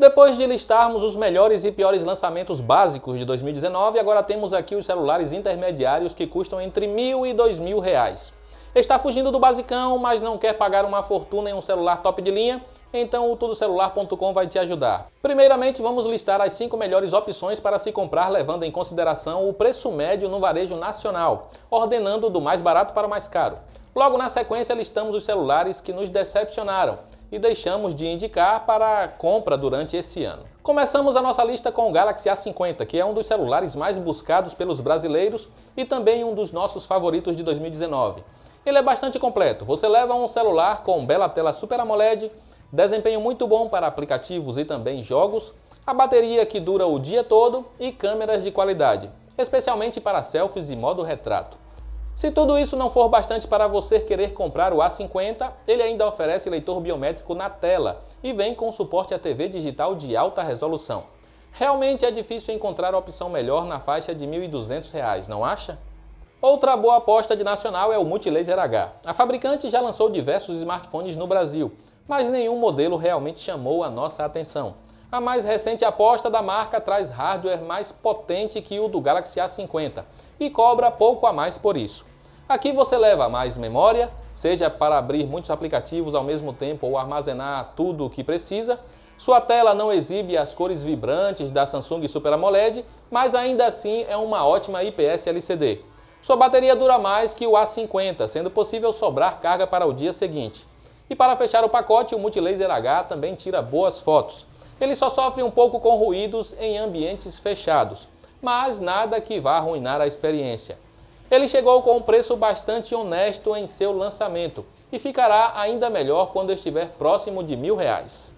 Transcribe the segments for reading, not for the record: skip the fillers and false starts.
Depois de listarmos os melhores e piores lançamentos básicos de 2019, agora temos aqui os celulares intermediários que custam entre R$1.000 e R$2.000. Está fugindo do basicão, mas não quer pagar uma fortuna em um celular top de linha? Então o tudocelular.com vai te ajudar. Primeiramente, vamos listar as 5 melhores opções para se comprar, levando em consideração o preço médio no varejo nacional, ordenando do mais barato para o mais caro. Logo na sequência, listamos os celulares que nos decepcionaram e deixamos de indicar para compra durante esse ano. Começamos a nossa lista com o Galaxy A50, que é um dos celulares mais buscados pelos brasileiros e também um dos nossos favoritos de 2019. Ele é bastante completo. Você leva um celular com bela tela Super AMOLED, desempenho muito bom para aplicativos e também jogos, a bateria que dura o dia todo e câmeras de qualidade, especialmente para selfies e modo retrato. Se tudo isso não for bastante para você querer comprar o A50, ele ainda oferece leitor biométrico na tela e vem com suporte a TV digital de alta resolução. Realmente é difícil encontrar opção melhor na faixa de R$ 1.200, não acha? Outra boa aposta de nacional é o Multilaser H. A fabricante já lançou diversos smartphones no Brasil, mas nenhum modelo realmente chamou a nossa atenção. A mais recente aposta da marca traz hardware mais potente que o do Galaxy A50 e cobra pouco a mais por isso. Aqui você leva mais memória, seja para abrir muitos aplicativos ao mesmo tempo ou armazenar tudo o que precisa. Sua tela não exibe as cores vibrantes da Samsung Super AMOLED, mas ainda assim é uma ótima IPS LCD. Sua bateria dura mais que o A50, sendo possível sobrar carga para o dia seguinte. E para fechar o pacote, o Multilaser H também tira boas fotos. Ele só sofre um pouco com ruídos em ambientes fechados, mas nada que vá arruinar a experiência. Ele chegou com um preço bastante honesto em seu lançamento e ficará ainda melhor quando estiver próximo de R$1.000.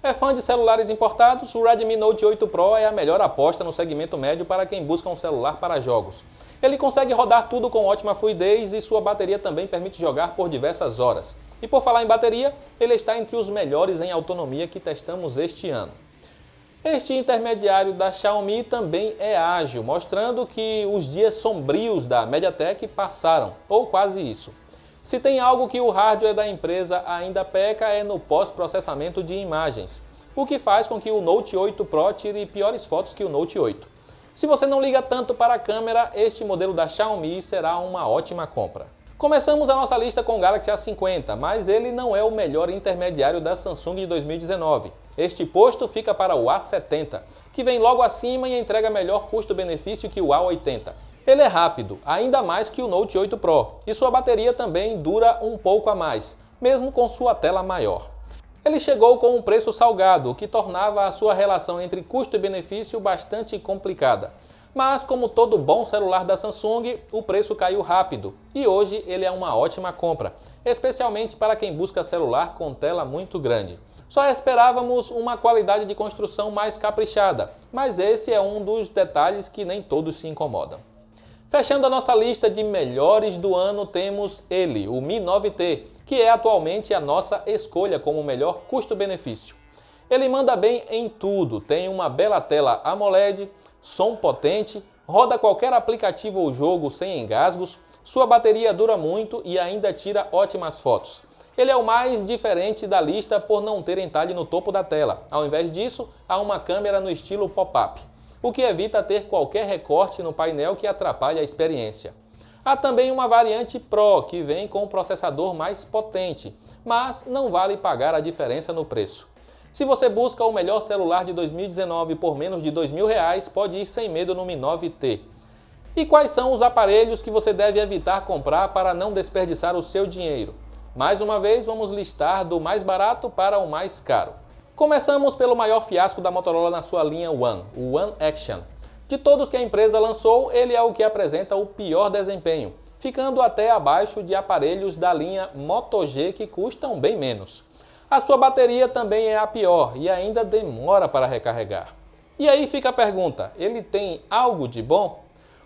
É fã de celulares importados? O Redmi Note 8 Pro é a melhor aposta no segmento médio para quem busca um celular para jogos. Ele consegue rodar tudo com ótima fluidez e sua bateria também permite jogar por diversas horas. E por falar em bateria, ele está entre os melhores em autonomia que testamos este ano. Este intermediário da Xiaomi também é ágil, mostrando que os dias sombrios da MediaTek passaram, ou quase isso. Se tem algo que o hardware da empresa ainda peca é no pós-processamento de imagens, o que faz com que o Note 8 Pro tire piores fotos que o Note 8. Se você não liga tanto para a câmera, este modelo da Xiaomi será uma ótima compra. Começamos a nossa lista com o Galaxy A50, mas ele não é o melhor intermediário da Samsung de 2019. Este posto fica para o A70, que vem logo acima e entrega melhor custo-benefício que o A80. Ele é rápido, ainda mais que o Note 8 Pro, e sua bateria também dura um pouco a mais, mesmo com sua tela maior. Ele chegou com um preço salgado, o que tornava a sua relação entre custo e benefício bastante complicada. Mas, como todo bom celular da Samsung, o preço caiu rápido e hoje ele é uma ótima compra, especialmente para quem busca celular com tela muito grande. Só esperávamos uma qualidade de construção mais caprichada, mas esse é um dos detalhes que nem todos se incomodam. Fechando a nossa lista de melhores do ano, temos ele, o Mi 9T, que é atualmente a nossa escolha como melhor custo-benefício. Ele manda bem em tudo, tem uma bela tela AMOLED, som potente, roda qualquer aplicativo ou jogo sem engasgos, sua bateria dura muito e ainda tira ótimas fotos. Ele é o mais diferente da lista por não ter entalhe no topo da tela. Ao invés disso, há uma câmera no estilo pop-up, o que evita ter qualquer recorte no painel que atrapalhe a experiência. Há também uma variante Pro, que vem com um processador mais potente, mas não vale pagar a diferença no preço. Se você busca o melhor celular de 2019 por menos de R$2.000, pode ir sem medo no Mi 9T. E quais são os aparelhos que você deve evitar comprar para não desperdiçar o seu dinheiro? Mais uma vez, vamos listar do mais barato para o mais caro. Começamos pelo maior fiasco da Motorola na sua linha One, o One Action. De todos que a empresa lançou, ele é o que apresenta o pior desempenho, ficando até abaixo de aparelhos da linha Moto G que custam bem menos. A sua bateria também é a pior e ainda demora para recarregar. E aí fica a pergunta, ele tem algo de bom?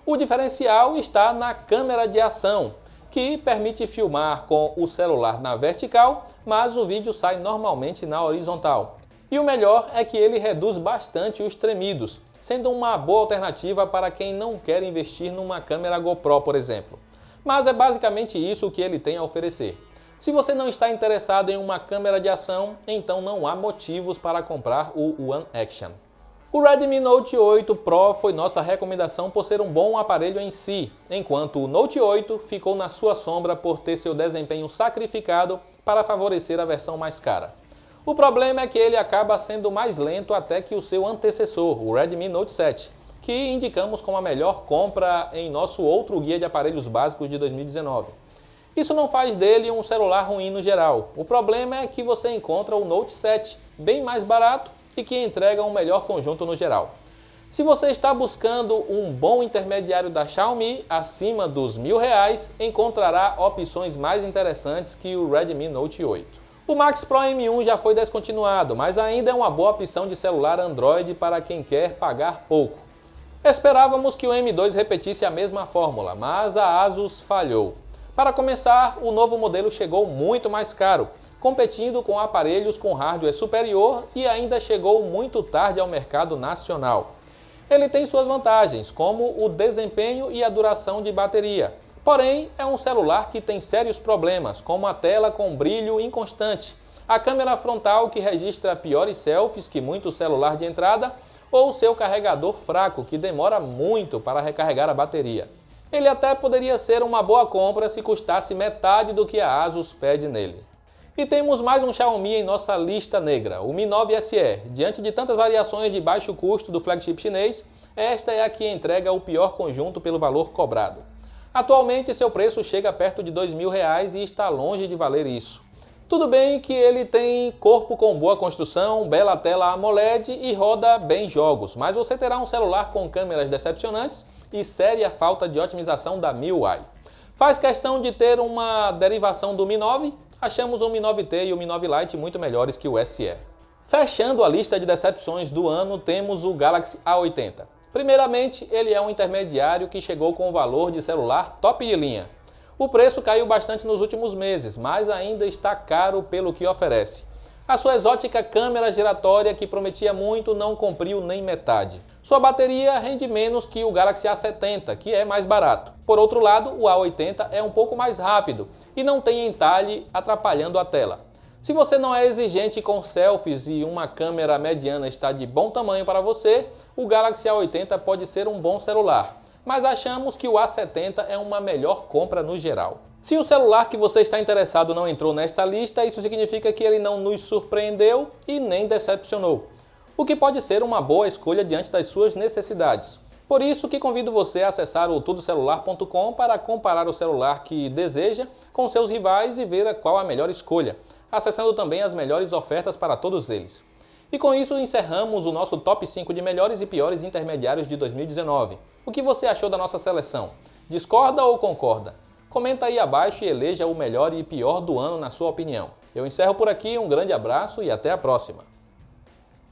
O diferencial está na câmera de ação, que permite filmar com o celular na vertical, mas o vídeo sai normalmente na horizontal. E o melhor é que ele reduz bastante os tremidos, sendo uma boa alternativa para quem não quer investir numa câmera GoPro, por exemplo. Mas é basicamente isso que ele tem a oferecer. Se você não está interessado em uma câmera de ação, então não há motivos para comprar o One Action. O Redmi Note 8 Pro foi nossa recomendação por ser um bom aparelho em si, enquanto o Note 8 ficou na sua sombra por ter seu desempenho sacrificado para favorecer a versão mais cara. O problema é que ele acaba sendo mais lento até que o seu antecessor, o Redmi Note 7, que indicamos como a melhor compra em nosso outro guia de aparelhos básicos de 2019. Isso não faz dele um celular ruim no geral. O problema é que você encontra o Note 7 bem mais barato e que entrega um melhor conjunto no geral. Se você está buscando um bom intermediário da Xiaomi acima dos R$1.000, encontrará opções mais interessantes que o Redmi Note 8. O Max Pro M1 já foi descontinuado, mas ainda é uma boa opção de celular Android para quem quer pagar pouco. Esperávamos que o M2 repetisse a mesma fórmula, mas a Asus falhou. Para começar, o novo modelo chegou muito mais caro, competindo com aparelhos com hardware superior e ainda chegou muito tarde ao mercado nacional. Ele tem suas vantagens, como o desempenho e a duração de bateria. Porém, é um celular que tem sérios problemas, como a tela com brilho inconstante, a câmera frontal que registra piores selfies que muito celular de entrada, ou seu carregador fraco, que demora muito para recarregar a bateria. Ele até poderia ser uma boa compra se custasse metade do que a Asus pede nele. E temos mais um Xiaomi em nossa lista negra, o Mi 9 SE. Diante de tantas variações de baixo custo do flagship chinês, esta é a que entrega o pior conjunto pelo valor cobrado. Atualmente seu preço chega perto de R$2.000 e está longe de valer isso. Tudo bem que ele tem corpo com boa construção, bela tela AMOLED e roda bem jogos, mas você terá um celular com câmeras decepcionantes e séria falta de otimização da MIUI. Faz questão de ter uma derivação do Mi 9? Achamos o Mi 9T e o Mi 9 Lite muito melhores que o SE. Fechando a lista de decepções do ano, temos o Galaxy A80. Primeiramente, ele é um intermediário que chegou com o valor de celular top de linha. O preço caiu bastante nos últimos meses, mas ainda está caro pelo que oferece. A sua exótica câmera giratória, que prometia muito, não cumpriu nem metade. Sua bateria rende menos que o Galaxy A70, que é mais barato. Por outro lado, o A80 é um pouco mais rápido e não tem entalhe atrapalhando a tela. Se você não é exigente com selfies e uma câmera mediana está de bom tamanho para você, o Galaxy A80 pode ser um bom celular. Mas achamos que o A70 é uma melhor compra no geral. Se o celular que você está interessado não entrou nesta lista, isso significa que ele não nos surpreendeu e nem decepcionou, o que pode ser uma boa escolha diante das suas necessidades. Por isso que convido você a acessar o tudocelular.com para comparar o celular que deseja com seus rivais e ver qual a melhor escolha, acessando também as melhores ofertas para todos eles. E com isso encerramos o nosso top 5 de melhores e piores intermediários de 2019. O que você achou da nossa seleção? Discorda ou concorda? Comenta aí abaixo e eleja o melhor e pior do ano na sua opinião. Eu encerro por aqui, um grande abraço e até a próxima!